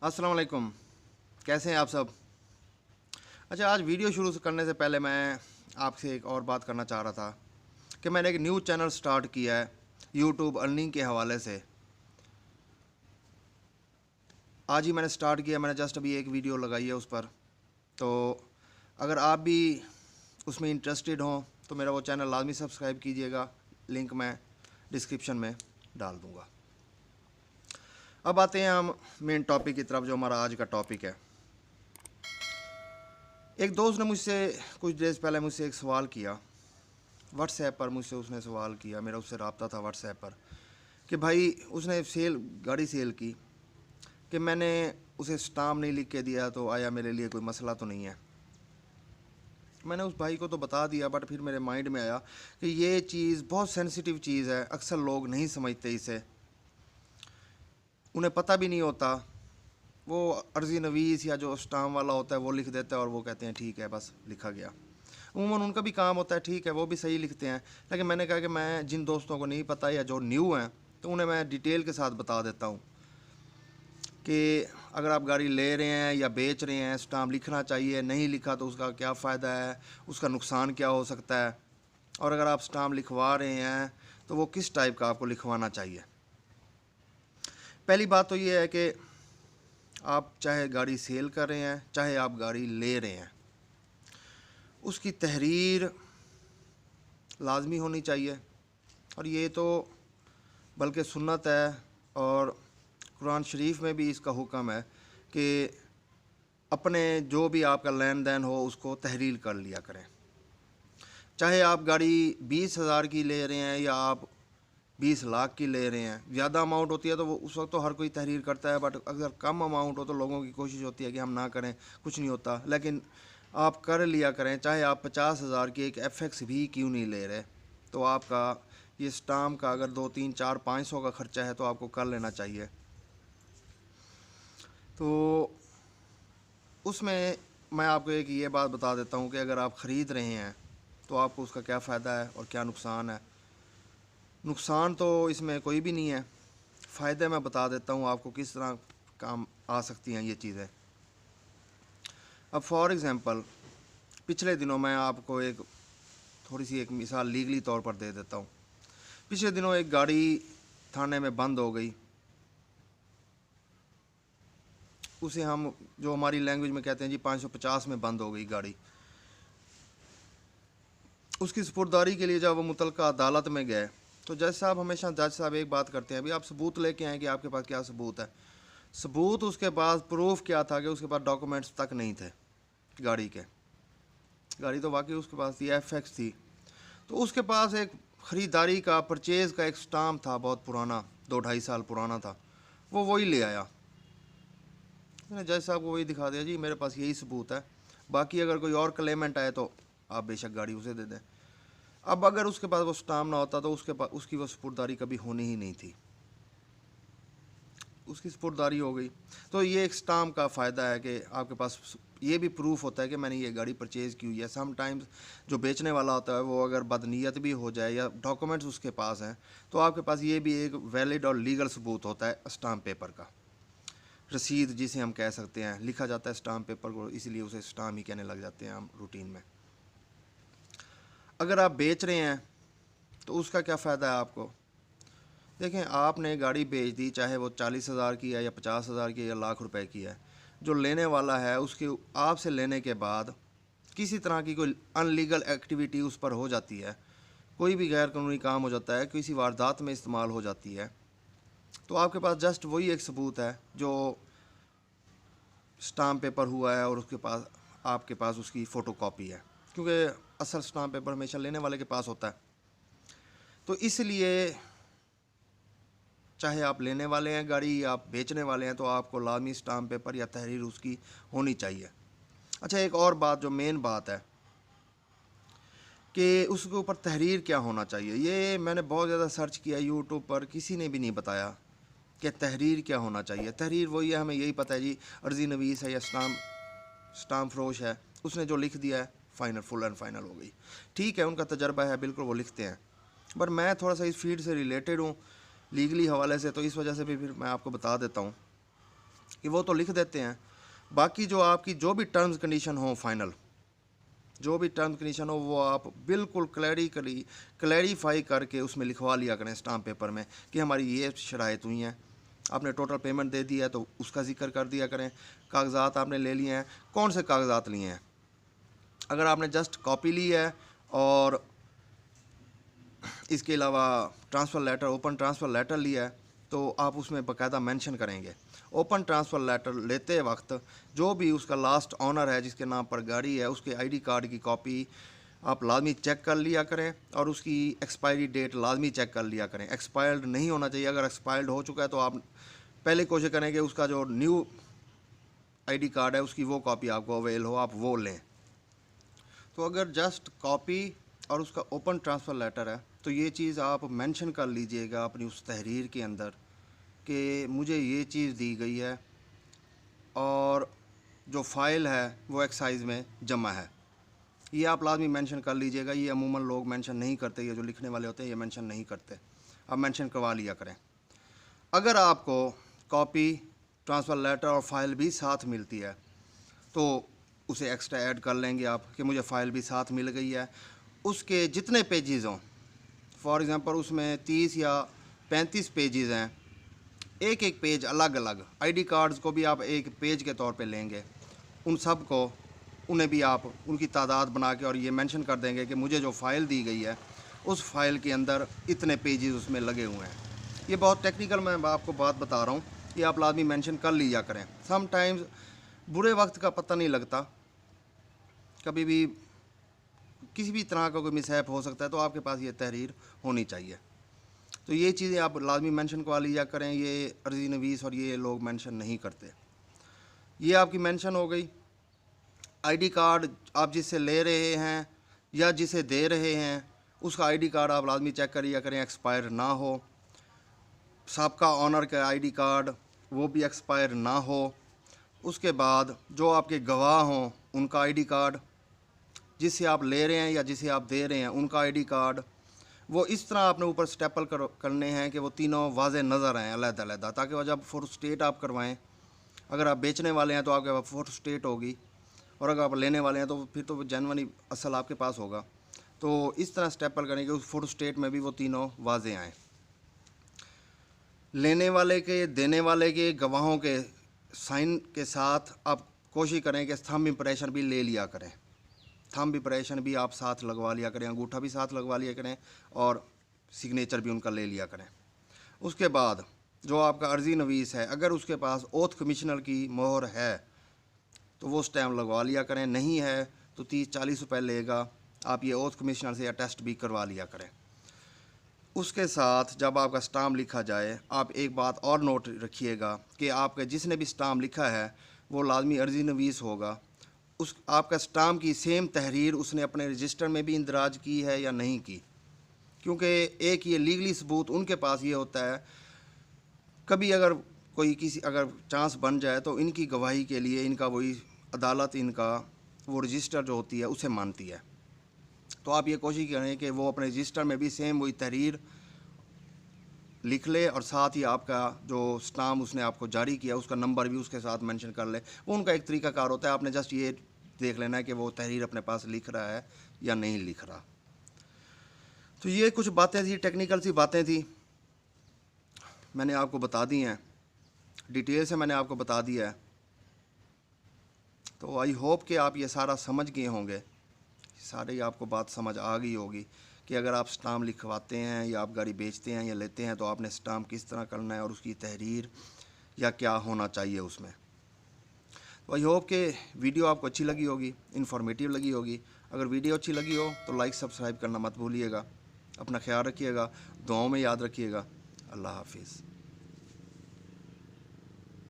अस्सलाम वालेकुम। कैसे हैं आप सब? अच्छा, आज वीडियो शुरू करने से पहले मैं आपसे एक और बात करना चाह रहा था कि मैंने एक न्यूज़ चैनल स्टार्ट किया है यूट्यूब अर्निंग के हवाले से। आज ही मैंने स्टार्ट किया, मैंने जस्ट अभी एक वीडियो लगाई है उस पर। तो अगर आप भी उसमें इंटरेस्टेड हों तो मेरा वो चैनल लाजमी सब्सक्राइब कीजिएगा, लिंक मैं डिस्क्रिप्शन में डाल दूँगा। अब आते हैं हम मेन टॉपिक की तरफ, जो हमारा आज का टॉपिक है। एक दोस्त ने मुझसे कुछ डेज़ पहले मुझसे एक सवाल किया, व्हाट्सएप पर मुझसे उसने सवाल किया, मेरा उससे रब्ता था व्हाट्सएप पर, कि भाई उसने गाड़ी सेल की कि मैंने उसे स्टाम्प नहीं लिख के दिया, तो आया मेरे लिए कोई मसला तो नहीं है। मैंने उस भाई को तो बता दिया, बट फिर मेरे माइंड में आया कि ये चीज़ बहुत सेंसिटिव चीज़ है, अक्सर लोग नहीं समझते इसे, उन्हें पता भी नहीं होता। वो अर्ज़ी नवीस या जो स्टाम्प वाला होता है वो लिख देता है और वो कहते हैं ठीक है, बस लिखा गया। उमूमन उनका भी काम होता है, ठीक है, वो भी सही लिखते हैं। लेकिन मैंने कहा कि मैं जिन दोस्तों को नहीं पता या जो न्यू हैं तो उन्हें मैं डिटेल के साथ बता देता हूँ कि अगर आप गाड़ी ले रहे हैं या बेच रहे हैं, स्टाम्प लिखना चाहिए, नहीं लिखा तो उसका क्या फ़ायदा है, उसका नुकसान क्या हो सकता है, और अगर आप स्टाम्प लिखवा रहे हैं तो वो किस टाइप का आपको लिखवाना चाहिए। पहली बात तो ये है कि आप चाहे गाड़ी सेल कर रहे हैं, चाहे आप गाड़ी ले रहे हैं, उसकी तहरीर लाजमी होनी चाहिए। और ये तो बल्कि सुन्नत है, और कुरान शरीफ में भी इसका हुक्म है कि अपने जो भी आपका लेन देन हो उसको तहरीर कर लिया करें। चाहे आप गाड़ी 20,000 की ले रहे हैं या आप 20 लाख की ले रहे हैं, ज़्यादा अमाउंट होती है तो वो उस वक्त तो हर कोई तहरीर करता है, बट अगर कम अमाउंट हो तो लोगों की कोशिश होती है कि हम ना करें, कुछ नहीं होता। लेकिन आप कर लिया करें, चाहे आप 50,000 की एक FX भी क्यों नहीं ले रहे, तो आपका ये स्टाम्प का अगर 2, 3, 4, 500 का ख़र्चा है तो आपको कर लेना चाहिए। तो उसमें मैं आपको एक ये बात बता देता हूँ कि अगर आप ख़रीद रहे हैं तो आपको उसका क्या फ़ायदा है और क्या नुकसान है। नुकसान तो इसमें कोई भी नहीं है, फ़ायदे मैं बता देता हूँ आपको किस तरह काम आ सकती हैं ये चीज़ें। अब फॉर एग्ज़ाम्पल, पिछले दिनों मैं आपको एक थोड़ी सी एक मिसाल लीगली तौर पर दे देता हूँ। पिछले दिनों एक गाड़ी थाने में बंद हो गई, उसे हम जो हमारी लैंग्वेज में कहते हैं जी 550 में बंद हो गई गाड़ी। उसकी सपुर्दारी के लिए जब वो मुतलका अदालत में गए तो जज साहब, हमेशा जज साहब एक बात करते हैं, अभी आप सबूत लेके आए कि आपके पास क्या सबूत है। सबूत उसके पास प्रूफ क्या था कि उसके पास डॉक्यूमेंट्स तक नहीं थे गाड़ी के। गाड़ी तो वाकई उसके पास थी, FX थी, तो उसके पास एक ख़रीदारी का, परचेज़ का एक स्टाम्प था, बहुत पुराना, 2-2.5 साल पुराना था, वो वही ले आया। मैंने जज साहब को वही दिखा दिया, जी मेरे पास यही सबूत है, बाकी अगर कोई और क्लेमेंट आए तो आप बेशक गाड़ी उसे दे दें। अब अगर उसके पास वो स्टाम्प ना होता तो उसकी वो सपुर्दारी कभी होनी ही नहीं थी, उसकी सपुर्दारी हो गई। तो ये एक स्टाम्प का फ़ायदा है कि आपके पास ये भी प्रूफ होता है कि मैंने ये गाड़ी परचेज़ की हुई है। समटाइम्स जो बेचने वाला होता है वो अगर बदनीयत भी हो जाए या डॉक्यूमेंट्स उसके पास हैं तो आपके पास ये भी एक वैलिड और लीगल सबूत होता है स्टाम्प पेपर का, रसीद जिसे हम कह सकते हैं। लिखा जाता है स्टाम्प पेपर को, इसीलिए उसे स्टाम्प ही कहने लग जाते हैं हम रूटीन में। अगर आप बेच रहे हैं तो उसका क्या फ़ायदा है आपको। देखें, आपने गाड़ी बेच दी, चाहे वो 40,000 की है या 50,000 की है या लाख रुपए की है, जो लेने वाला है उसके आपसे लेने के बाद किसी तरह की कोई अनलीगल एक्टिविटी उस पर हो जाती है, कोई भी गैर कानूनी काम हो जाता है, किसी वारदात में इस्तेमाल हो जाती है, तो आपके पास जस्ट वही एक सबूत है जो स्टाम्प पेपर हुआ है और उसके पास आपके पास उसकी फ़ोटो कॉपी है, क्योंकि असल स्टाम्प पेपर हमेशा लेने वाले के पास होता है। तो इसलिए चाहे आप लेने वाले हैं गाड़ी या आप बेचने वाले हैं तो आपको लाजमी स्टाम्प पेपर या तहरीर उसकी होनी चाहिए। अच्छा, एक और बात जो मेन बात है कि उसके ऊपर तहरीर क्या होना चाहिए, ये मैंने बहुत ज़्यादा सर्च किया यूट्यूब पर, किसी ने भी नहीं बताया कि तहरीर क्या होना चाहिए। तहरीर वही है, हमें यही पता है जी, अर्ज़ी नवीस है या स्टाम्प फरोश है, उसने जो लिख दिया है फ़ाइनल, फुल एंड फाइनल हो गई। ठीक है, उनका तजर्बा है, बिल्कुल वो लिखते हैं, बट मैं थोड़ा सा इस फील्ड से रिलेटेड हूँ लीगली हवाले से, तो इस वजह से भी फिर मैं आपको बता देता हूँ کہ وہ تو لکھ دیتے ہیں، باقی جو آپ کی جو بھی ٹرمز کنڈیشن ہوں فائنل، جو بھی ٹرم کنڈیشن ہو وہ آپ بالکل کلیریفائی کر کے اس میں لکھوا لیا کریں اسٹامپ پیپر میں کہ ہماری یہ شرائط ہوئی ہیں. آپ نے ٹوٹل پیمنٹ دے دی ہے تو اس کا ذکر کر دیا کریں. کاغذات آپ نے لے لیے ہیں، کون سے کاغذات لیے ہیں. اگر آپ نے جسٹ کاپی لی ہے اور اس کے علاوہ transfer letter, open transfer letter لیا ہے، تو آپ اس میں باقاعدہ مینشن کریں گے. اوپن ٹرانسفر لیٹر لیتے وقت جو بھی اس کا لاسٹ آنر ہے جس کے نام پر گاڑی ہے، اس کے آئی ڈی کارڈ کی کاپی آپ لازمی چیک کر لیا کریں اور اس کی ایکسپائری ڈیٹ لازمی چیک کر لیا کریں. ایکسپائرڈ نہیں ہونا چاہیے. اگر ایکسپائرڈ ہو چکا ہے تو آپ پہلے کوشش کریں کہ اس کا جو نیو آئی ڈی کارڈ ہے اس کی وہ کاپی آپ کو اویل ہو، آپ وہ لیں. تو اگر جسٹ کاپی اور اس کا اوپن ٹرانسفر لیٹر ہے تو یہ چیز آپ مینشن کر لیجئے گا اپنی اس تحریر کے اندر کہ مجھے یہ چیز دی گئی ہے اور جو فائل ہے وہ ایکسائز میں جمع ہے. یہ آپ لازمی مینشن کر لیجئے گا. یہ عموماً لوگ مینشن نہیں کرتے، یہ جو لکھنے والے ہوتے ہیں یہ مینشن نہیں کرتے. آپ مینشن کروا لیا کریں. اگر آپ کو کاپی، ٹرانسفر لیٹر اور فائل بھی ساتھ ملتی ہے تو اسے ایکسٹرا ایڈ کر لیں گے آپ کہ مجھے فائل بھی ساتھ مل گئی ہے. اس کے جتنے پیجز ہوں، فار ایگزامپل اس میں 30 یا 35 پیجز ہیں، ایک ایک پیج الگ الگ. آئی ڈی کارڈز کو بھی آپ ایک پیج کے طور پہ لیں گے، ان سب کو انہیں بھی آپ ان کی تعداد بنا کے اور یہ مینشن کر دیں گے کہ مجھے جو فائل دی گئی ہے اس فائل کے اندر اتنے پیجز اس میں لگے ہوئے ہیں. یہ بہت ٹیکنیکل میں آپ کو بات بتا رہا ہوں، یہ آپ لازمی مینشن کر لیا کریں. سم ٹائمز برے وقت کا پتہ نہیں لگتا، کبھی بھی کسی بھی طرح کا کوئی مس ہیپ ہو سکتا ہے، تو آپ کے پاس یہ تحریر ہونی چاہیے. تو یہ چیزیں آپ لازمی مینشن کروا لیا کریں. یہ عرضی نویس اور یہ لوگ مینشن نہیں کرتے. یہ آپ کی مینشن ہو گئی. آئی ڈی کارڈ آپ جس سے لے رہے ہیں یا جسے دے رہے ہیں اس کا آئی ڈی کارڈ آپ لازمی چیک کر لیا کریں ایکسپائر نہ ہو. سابقہ آنر کا آئی ڈی کارڈ وہ بھی ایکسپائر نہ ہو. اس کے بعد جو آپ کے گواہ ہوں ان کا آئی ڈی کارڈ، جس سے آپ لے رہے ہیں یا جسے آپ دے رہے ہیں ان کا آئی ڈی کارڈ، وہ اس طرح آپ نے اوپر سٹیپل کرنے ہیں کہ وہ تینوں واضح نظر آئیں علیحدہ علیحدہ، تاکہ وہ جب فوٹو اسٹیٹ آپ کروائیں، اگر آپ بیچنے والے ہیں تو آپ کے پاس فوٹو اسٹیٹ ہوگی، اور اگر آپ لینے والے ہیں تو پھر تو جینوئن اصل آپ کے پاس ہوگا. تو اس طرح سٹیپل کریں کہ اس فوٹو اسٹیٹ میں بھی وہ تینوں واضح آئیں. لینے والے کے، دینے والے کے، گواہوں کے سائن کے ساتھ آپ کوشش کریں کہ تھمب امپریشن بھی لے لیا کریں. تھمب امپریشن بھی آپ ساتھ لگوا لیا کریں، انگوٹھا بھی ساتھ لگوا لیا کریں اور سگنیچر بھی ان کا لے لیا کریں. اس کے بعد جو آپ کا عرضی نویس ہے اگر اس کے پاس اوتھ کمشنر کی مہر ہے تو وہ اسٹیمپ لگوا لیا کریں. نہیں ہے تو 30-40 روپے لے گا، آپ یہ اوتھ کمشنر سے اٹیسٹ بھی کروا لیا کریں. اس کے ساتھ جب آپ کا اسٹامپ لکھا جائے آپ ایک بات اور نوٹ رکھیے گا کہ آپ کا جس نے بھی اسٹامپ لکھا ہے وہ لازمی عرضی نویس ہوگا. اس آپ کا اسٹامپ کی سیم تحریر اس نے اپنے رجسٹر میں بھی اندراج کی ہے یا نہیں کی، کیونکہ ایک یہ لیگلی ثبوت ان کے پاس یہ ہوتا ہے. کبھی اگر کوئی اگر چانس بن جائے تو ان کی گواہی کے لیے ان کا وہی عدالت ان کا وہ رجسٹر جو ہوتی ہے اسے مانتی ہے. تو آپ یہ کوشش کریں کہ وہ اپنے رجسٹر میں بھی سیم وہی تحریر لکھ لے اور ساتھ ہی آپ کا جو اسٹامپ اس نے آپ کو جاری کیا اس کا نمبر بھی اس کے ساتھ مینشن کر لے. وہ ان کا ایک طریقہ کار ہوتا ہے. آپ نے جسٹ یہ دیکھ لینا ہے کہ وہ تحریر اپنے پاس لکھ رہا ہے یا نہیں لکھ رہا. تو یہ کچھ باتیں تھیں، ٹیکنیکل سی باتیں تھیں، میں نے آپ کو بتا دی ہیں، ڈیٹیل سے میں نے آپ کو بتا دیا ہے. تو آئی ہوپ کہ آپ یہ سارا سمجھ گئے ہوں گے، سارے آپ کو بات سمجھ آ گئی ہوگی کہ اگر آپ اسٹامپ لکھواتے ہیں یا آپ گاڑی بیچتے ہیں یا لیتے ہیں تو آپ نے اسٹامپ کس طرح کرنا ہے اور اس کی تحریر یا کیا ہونا چاہیے اس میں. تو آئی ہوپ کہ ویڈیو آپ کو اچھی لگی ہوگی، انفارمیٹیو لگی ہوگی. اگر ویڈیو اچھی لگی ہو تو لائک سبسکرائب کرنا مت بھولیے گا. اپنا خیال رکھیے گا، دعاؤں میں یاد رکھیے گا. اللہ حافظ.